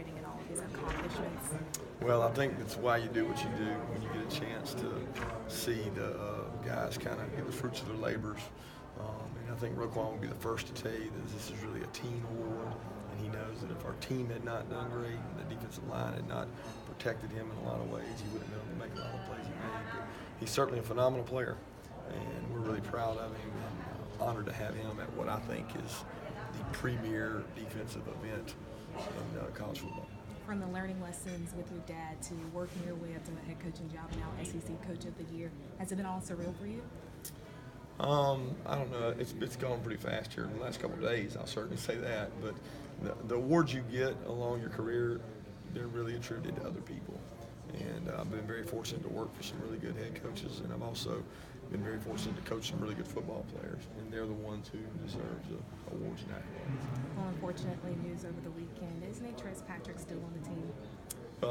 celebrating in all of his accomplishments? Well, I think that's why you do what you do when you get a chance to see the guys kind of get the fruits of their labors. And I think Roquan will be the first to tell you that this is really a team award, and he knows that if our team had not done great and the defensive line had not protected him in a lot of ways, he wouldn't be able to make a lot of plays he made. But he's certainly a phenomenal player, and we're really proud of him and honored to have him at what I think is the premier defensive event in college football. From the learning lessons with your dad to working your way up to a head coaching job, now SEC Coach of the Year, has it been all surreal for you? I don't know. It's gone pretty fast here in the last couple of days. I'll certainly say that. But the awards you get along your career, they're really attributed to other people. And I've been very fortunate to work for some really good head coaches, and I've also been very fortunate to coach some really good football players, and they're the ones who deserve the awards and accolades. Well, unfortunately, news over the weekend. Is Nate Patrick still on the team?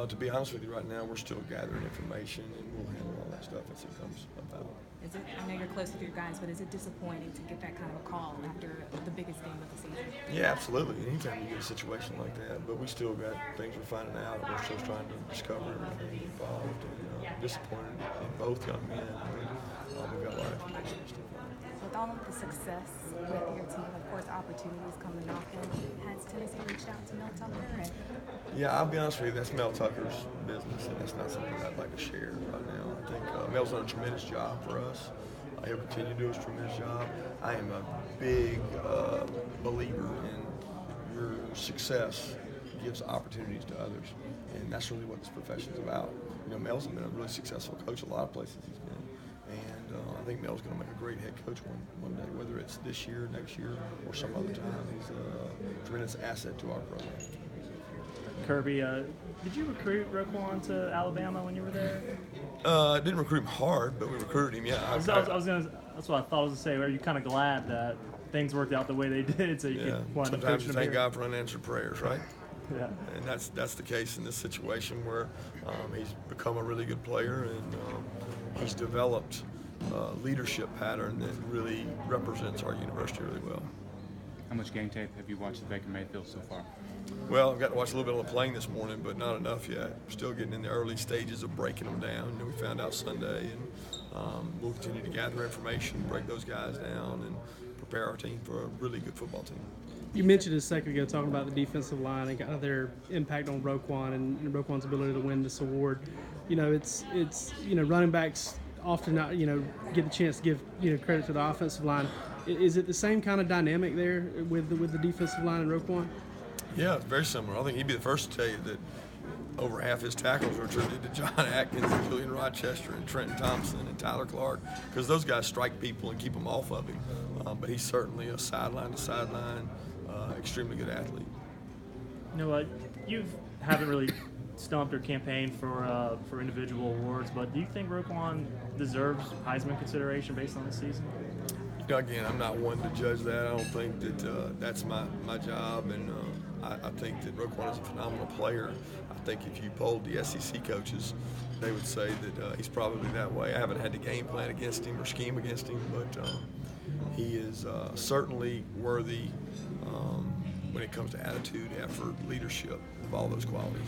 To be honest with you, right now we're still gathering information, and we'll handle all that stuff as it comes about. Is it? I know you're close with your guys, but is it disappointing to get that kind of a call after the biggest game of the season? Yeah, absolutely. Anytime you get a situation like that, but we still got things we're finding out. We're still trying to discover everything involved, and disappointed in both young men. But we've got a lot of information to still find. With all of the success with your team, of course, opportunities coming knocking. Has Tennessee reached out to Mel Tucker? Yeah, I'll be honest with you, that's Mel Tucker's business, and that's not something I'd like to share right now. I think Mel's done a tremendous job for us. He'll continue to do a tremendous job. I am a big believer in your success gives opportunities to others, and that's really what this profession's about. You know, Mel's been a really successful coach a lot of places he's been, and I think Mel's going to make a great head coach one day, whether it's this year, next year, or some other time. He's a tremendous asset to our program. Kirby, did you recruit Roquan to Alabama when you were there? Didn't recruit him hard, but we recruited him. Yeah, that's what I thought I was gonna say. Are you kind of glad that things worked out the way they did, so you could want to coach Sometimes you them thank here? God for unanswered prayers, right? Yeah. And that's the case in this situation where he's become a really good player, and he's developed a leadership pattern that really represents our university really well. How much game tape have you watched of Baker Mayfield so far? Well, I've got to watch a little bit of the playing this morning, but not enough yet. We're still getting in the early stages of breaking them down. And we found out Sunday, and we'll continue to gather information, break those guys down, and prepare our team for a really good football team. You mentioned a second ago talking about the defensive line and kind of their impact on Roquan and Roquan's ability to win this award. You know, it's running backs often not get the chance to give credit to the offensive line. Is it the same kind of dynamic there with the defensive line and Roquan? Yeah, it's very similar. I think he'd be the first to tell you that over half his tackles are attributed to John Atkins and Julian Rochester and Trenton Thompson and Tyler Clark, because those guys strike people and keep them off of him. But he's certainly a sideline-to-sideline, extremely good athlete. You know what? You haven't really stumped or campaigned for individual awards, but do you think Roquan deserves Heisman consideration based on the season? Again, I'm not one to judge that. I don't think that that's my job, and I think that Roquan is a phenomenal player. I think if you polled the SEC coaches, they would say that he's probably that way. I haven't had to game plan against him or scheme against him, but he is certainly worthy when it comes to attitude, effort, leadership, of all those qualities.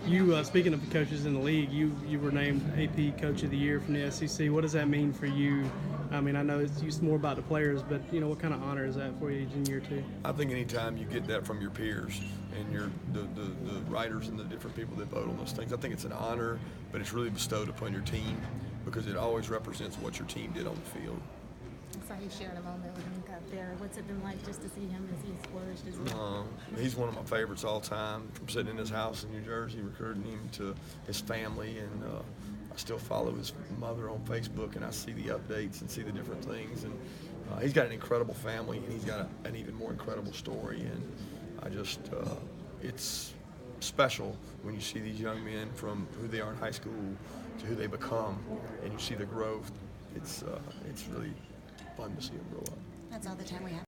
You, speaking of the coaches in the league, you were named AP Coach of the Year from the SEC. What does that mean for you? I mean, I know it's more about the players, but what kind of honor is that for you in year two? I think anytime you get that from your peers and the writers and the different people that vote on those things, I think it's an honor, but it's really bestowed upon your team because it always represents what your team did on the field. So you shared a moment with him up there. What's it been like just to see him as he's flourished as well? He's one of my favorites all time. From sitting in his house in New Jersey, recruiting him to his family, and I still follow his mother on Facebook, and I see the updates and see the different things. And he's got an incredible family, and he's got an even more incredible story. And I just, it's special when you see these young men from who they are in high school to who they become, and you see the growth. It's really fun to see them grow up. That's all the time we have.